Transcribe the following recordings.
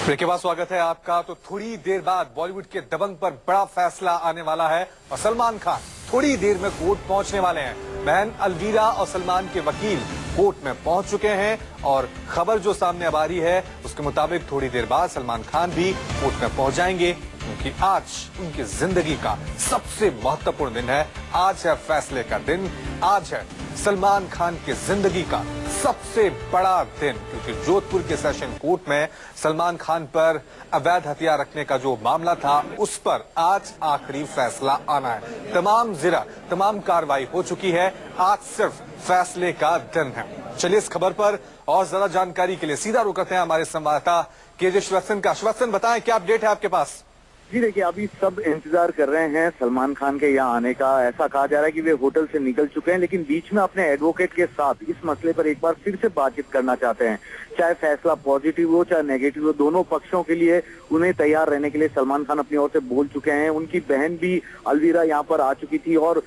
Break के बाद स्वागत है आपका। तो थोड़ी देर बाद बॉलीवुड के दबंग पर बड़ा फैसला आने वाला है और सलमान खान थोड़ी देर में कोर्ट पहुंचने वाले हैं। बहन अलवीरा और सलमान के वकील कोर्ट में पहुंच चुके हैं और खबर जो सामने अब आ रही है उसके मुताबिक थोड़ी देर बाद सलमान खान भी कोर्ट में पहुंच जाएंगे, क्योंकि आज उनकी जिंदगी का सबसे महत्वपूर्ण दिन है। आज है फैसले का दिन, आज है सलमान खान की जिंदगी का सबसे बड़ा दिन, क्योंकि जोधपुर के सेशन कोर्ट में सलमान खान पर अवैध हथियार रखने का जो मामला था उस पर आज आखिरी फैसला आना है। तमाम कार्रवाई हो चुकी है, आज सिर्फ फैसले का दिन है। चलिए इस खबर पर और ज्यादा जानकारी के लिए सीधा रुक करते हैं हमारे संवाददाता केजे श्रीवत्सन का। श्रीवत्सन, बताएं क्या अपडेट है आपके पास? जी देखिए, अभी सब इंतजार कर रहे हैं सलमान खान के यहाँ आने का। ऐसा कहा जा रहा है कि वे होटल से निकल चुके हैं, लेकिन बीच में अपने एडवोकेट के साथ इस मसले पर एक बार फिर से बातचीत करना चाहते हैं। चाहे फैसला पॉजिटिव हो चाहे नेगेटिव हो, दोनों पक्षों के लिए उन्हें तैयार रहने के लिए सलमान खान अपनी ओर से बोल चुके हैं। उनकी बहन भी अलवीरा यहाँ पर आ चुकी थी और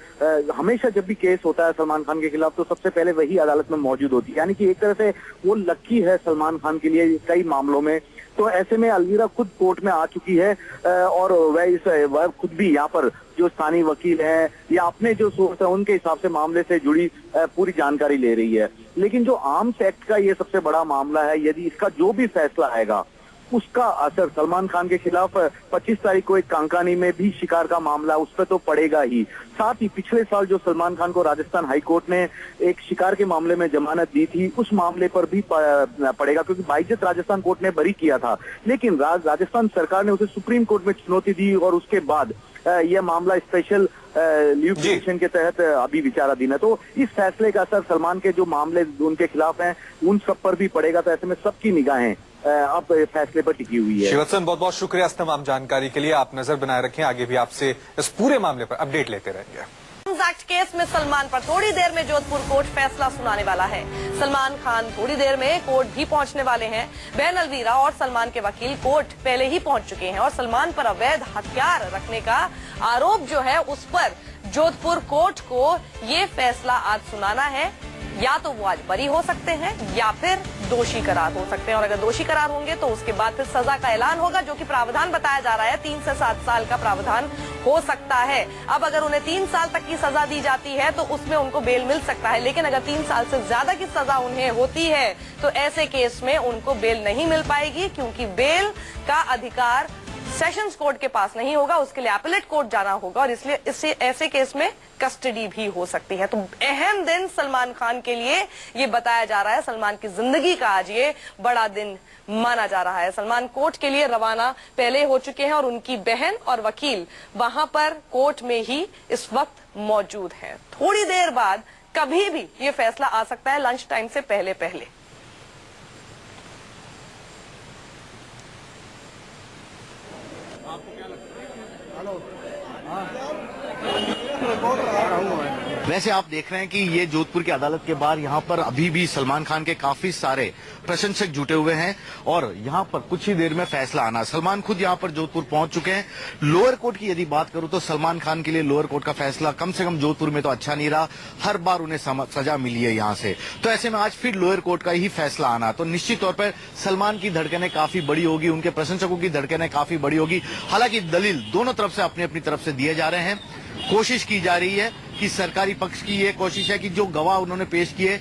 हमेशा जब भी केस होता है सलमान खान के खिलाफ तो सबसे पहले वही अदालत में मौजूद होती है, यानी कि एक तरह से वो लक्की है सलमान खान के लिए कई मामलों में। तो ऐसे में अलवीरा खुद कोर्ट में आ चुकी है और वह खुद भी यहाँ पर जो स्थानीय वकील है या अपने जो सोर्स है उनके हिसाब से मामले से जुड़ी पूरी जानकारी ले रही है। लेकिन जो आर्म्स एक्ट का ये सबसे बड़ा मामला है, यदि इसका जो भी फैसला आएगा उसका असर सलमान खान के खिलाफ 25 तारीख को एक कांकानी में भी शिकार का मामला उस पर तो पड़ेगा ही। साथ ही पिछले साल जो सलमान खान को राजस्थान हाईकोर्ट ने एक शिकार के मामले में जमानत दी थी उस मामले पर भी पड़ेगा, क्योंकि बाइज्जत राजस्थान कोर्ट ने बरी किया था, लेकिन राजस्थान सरकार ने उसे सुप्रीम कोर्ट में चुनौती दी और उसके बाद यह मामला स्पेशल लीव पिटीशन के तहत अभी विचाराधीन है। तो इस फैसले का असर सलमान के जो मामले उनके खिलाफ हैं उन सब पर भी पड़ेगा। तो ऐसे में सबकी निगाहें अब फैसले पर टिकी हुई है। श्रीवत्सन, बहुत बहुत शुक्रिया इस तमाम जानकारी के लिए। आप नजर बनाए रखें, आगे भी आपसे इस पूरे मामले पर अपडेट लेते रहेंगे। एक्ट केस में सलमान पर थोड़ी देर में जोधपुर कोर्ट फैसला सुनाने वाला है। सलमान खान थोड़ी देर में कोर्ट भी पहुंचने वाले हैं। बहन अलवीरा और सलमान के वकील कोर्ट पहले ही पहुंच चुके हैं और सलमान पर अवैध हथियार रखने का आरोप जो है उस पर जोधपुर कोर्ट को ये फैसला आज सुनाना है। या तो वो आज बरी हो सकते हैं या फिर दोषी करार हो सकते हैं, और अगर दोषी करार होंगे तो उसके बाद फिर सजा का ऐलान होगा, जो कि प्रावधान बताया जा रहा है 3 से 7 साल का प्रावधान हो सकता है। अब अगर उन्हें 3 साल तक की सजा दी जाती है तो उसमें उनको बेल मिल सकता है, लेकिन अगर 3 साल से ज्यादा की सजा उन्हें होती है तो ऐसे केस में उनको बेल नहीं मिल पाएगी, क्योंकि बेल का अधिकार सेशंस कोर्ट के पास नहीं होगा, उसके लिए अपीलेट कोर्ट जाना होगा और इसलिए इससे ऐसे केस में कस्टडी भी हो सकती है। तो अहम दिन सलमान खान के लिए ये बताया जा रहा है। सलमान की जिंदगी का आज ये बड़ा दिन माना जा रहा है। सलमान कोर्ट के लिए रवाना पहले हो चुके हैं और उनकी बहन और वकील वहां पर कोर्ट में ही इस वक्त मौजूद हैं। थोड़ी देर बाद कभी भी ये फैसला आ सकता है, लंच टाइम से पहले पहले। वैसे आप देख रहे हैं कि ये जोधपुर की अदालत के बाहर यहाँ पर अभी भी सलमान खान के काफी सारे प्रशंसक जुटे हुए हैं और यहाँ पर कुछ ही देर में फैसला आना। सलमान खुद यहाँ पर जोधपुर पहुंच चुके हैं। लोअर कोर्ट की यदि बात करूं तो सलमान खान के लिए लोअर कोर्ट का फैसला कम से कम जोधपुर में तो अच्छा नहीं रहा, हर बार उन्हें सजा मिली है यहाँ से। तो ऐसे में आज फिर लोअर कोर्ट का ही फैसला आना, तो निश्चित तौर पर सलमान की धड़कनें काफी बड़ी होगी, उनके प्रशंसकों की धड़कनें काफी बड़ी होगी। हालांकि दलील दोनों तरफ से अपनी अपनी तरफ से दिए जा रहे हैं। कोशिश की जा रही है कि सरकारी पक्ष की ये कोशिश है कि जो गवाह उन्होंने पेश किए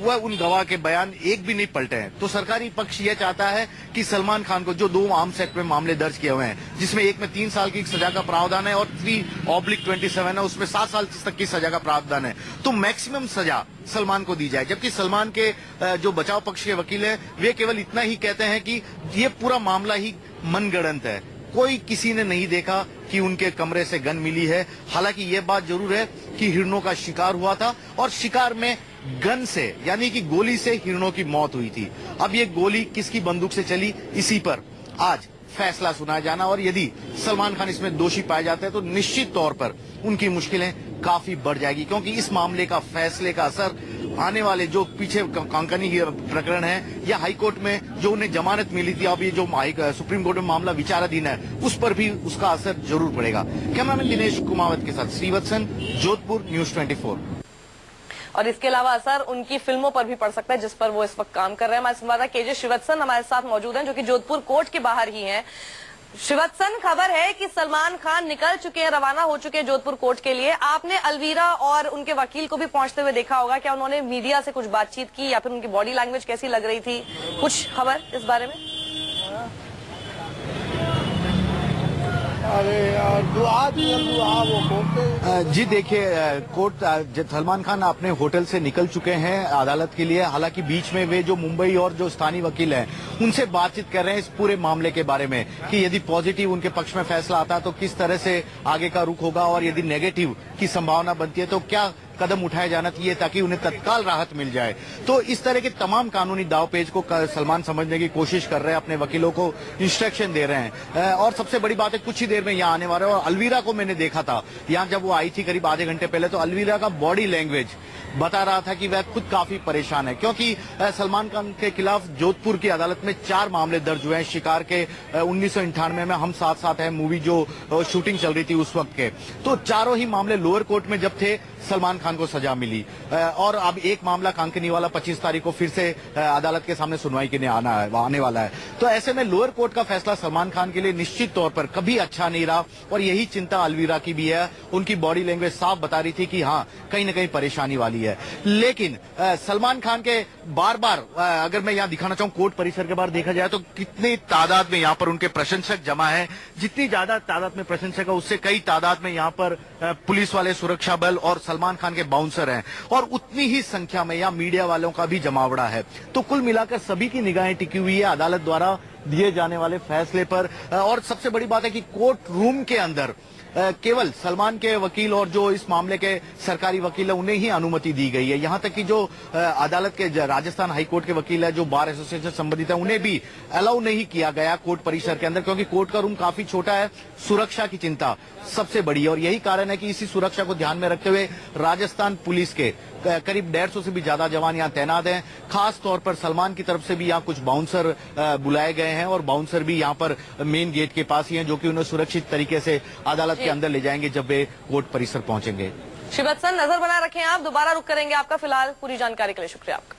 वह उन गवाह के बयान एक भी नहीं पलटे हैं। तो सरकारी पक्ष यह चाहता है कि सलमान खान को जो 2 आर्म्स एक्ट में मामले दर्ज किए हुए हैं, जिसमें एक में 3 साल की सजा का प्रावधान है और 3/27 है, उसमें 7 साल तक की सजा का प्रावधान है, तो मैक्सिमम सजा सलमान को दी जाए। जबकि सलमान के जो बचाव पक्ष के वकील है वे केवल इतना ही कहते हैं कि ये पूरा मामला ही मनगढ़ंत है, कोई किसी ने नहीं देखा कि उनके कमरे से गन मिली है। हालांकि ये बात जरूर है कि हिरणों का शिकार हुआ था और शिकार में गन से यानी कि गोली से हिरणों की मौत हुई थी। अब ये गोली किसकी बंदूक से चली, इसी पर आज फैसला सुनाया जाना, और यदि सलमान खान इसमें दोषी पाए जाते हैं तो निश्चित तौर पर उनकी मुश्किलें काफी बढ़ जाएगी, क्योंकि इस मामले का फैसले का असर आने वाले जो पीछे कांकानी प्रकरण है या हाईकोर्ट में जो उन्हें जमानत मिली थी, अब ये जो सुप्रीम कोर्ट में मामला विचाराधीन है उस पर भी उसका असर जरूर पड़ेगा। कैमरामैन दिनेश कुमावत के साथ श्रीवत्सन, जोधपुर, न्यूज 24। और इसके अलावा असर उनकी फिल्मों पर भी पड़ सकता है जिस पर वो इस वक्त काम कर रहे हैं। हमारे संवाददाता केजे श्रीवत्सन हमारे साथ मौजूद हैं, जो कि जोधपुर कोर्ट के बाहर ही हैं। श्रीवत्सन, खबर है कि सलमान खान निकल चुके हैं, रवाना हो चुके हैं जोधपुर कोर्ट के लिए। आपने अलवीरा और उनके वकील को भी पहुंचते हुए देखा होगा, क्या उन्होंने मीडिया से कुछ बातचीत की या फिर उनकी बॉडी लैंग्वेज कैसी लग रही थी? कुछ खबर इस बारे में? अरे यार जी देखिए, कोर्ट सलमान खान अपने होटल से निकल चुके हैं अदालत के लिए। हालांकि बीच में वे जो मुंबई और जो स्थानीय वकील हैं उनसे बातचीत कर रहे हैं इस पूरे मामले के बारे में कि यदि पॉजिटिव उनके पक्ष में फैसला आता है तो किस तरह से आगे का रुख होगा, और यदि नेगेटिव की संभावना बनती है तो क्या कदम उठाया जाना चाहिए ताकि उन्हें तत्काल राहत मिल जाए। तो इस तरह के तमाम कानूनी दावपेच को सलमान समझने की कोशिश कर रहे हैं, अपने वकीलों को इंस्ट्रक्शन दे रहे हैं। और सबसे बड़ी बात है, कुछ ही देर में यहाँ आने वाले हैं। और अलवीरा को मैंने देखा था यहाँ जब वो आई थी करीब आधे घंटे पहले, तो अलवीरा का बॉडी लैंग्वेज बता रहा था कि वह खुद काफी परेशान है, क्योंकि सलमान खान के खिलाफ जोधपुर की अदालत में 4 मामले दर्ज हुए हैं। शिकार के 1998 में हम साथ साथ है मूवी जो शूटिंग चल रही थी उस वक्त के, तो चारों ही मामले लोअर कोर्ट में जब थे सलमान खान को सजा मिली। और अब एक मामला कांकनी वाला 25 तारीख को फिर से अदालत के सामने सुनवाई के लिए आने वाला है। तो ऐसे में लोअर कोर्ट का फैसला सलमान खान के लिए निश्चित तौर पर कभी अच्छा नहीं रहा, और यही चिंता अलवीरा की भी है। उनकी बॉडी लैंग्वेज साफ बता रही थी कि हाँ कहीं न कहीं परेशानी वाली है। लेकिन सलमान खान के बार बार अगर मैं यहाँ दिखाना चाहूँ कोर्ट परिसर के बाहर देखा जाए तो कितनी तादाद में यहाँ पर उनके प्रशंसक जमा है। जितनी ज्यादा तादाद में प्रशंसक है उससे कई तादाद में यहाँ पर पुलिस वाले, सुरक्षा बल और सलमान खान के बाउंसर हैं, और उतनी ही संख्या में यहाँ मीडिया वालों का भी जमावड़ा है। तो कुल मिलाकर सभी की निगाहें टिकी हुई है अदालत द्वारा दिए जाने वाले फैसले पर। और सबसे बड़ी बात है कि कोर्ट रूम के अंदर केवल सलमान के वकील और जो इस मामले के सरकारी वकील है उन्हें ही अनुमति दी गई है। यहां तक कि जो अदालत के राजस्थान हाईकोर्ट के वकील है जो बार एसोसिएशन से संबंधित है उन्हें भी अलाउ नहीं किया गया कोर्ट परिसर के अंदर, क्योंकि कोर्ट का रूम काफी छोटा है। सुरक्षा की चिंता सबसे बड़ी है, और यही कारण है कि इसी सुरक्षा को ध्यान में रखते हुए राजस्थान पुलिस के करीब 150 से भी ज्यादा जवान यहाँ तैनात हैं। खास तौर पर सलमान की तरफ से भी यहाँ कुछ बाउंसर बुलाए गए हैं, और बाउंसर भी यहाँ पर मेन गेट के पास ही हैं, जो कि उन्हें सुरक्षित तरीके से अदालत के अंदर ले जाएंगे जब वे कोर्ट परिसर पहुंचेंगे। श्रीवत्सन, नजर बनाए रखें आप, दोबारा रुक करेंगे आपका। फिलहाल पूरी जानकारी के लिए शुक्रिया आपका।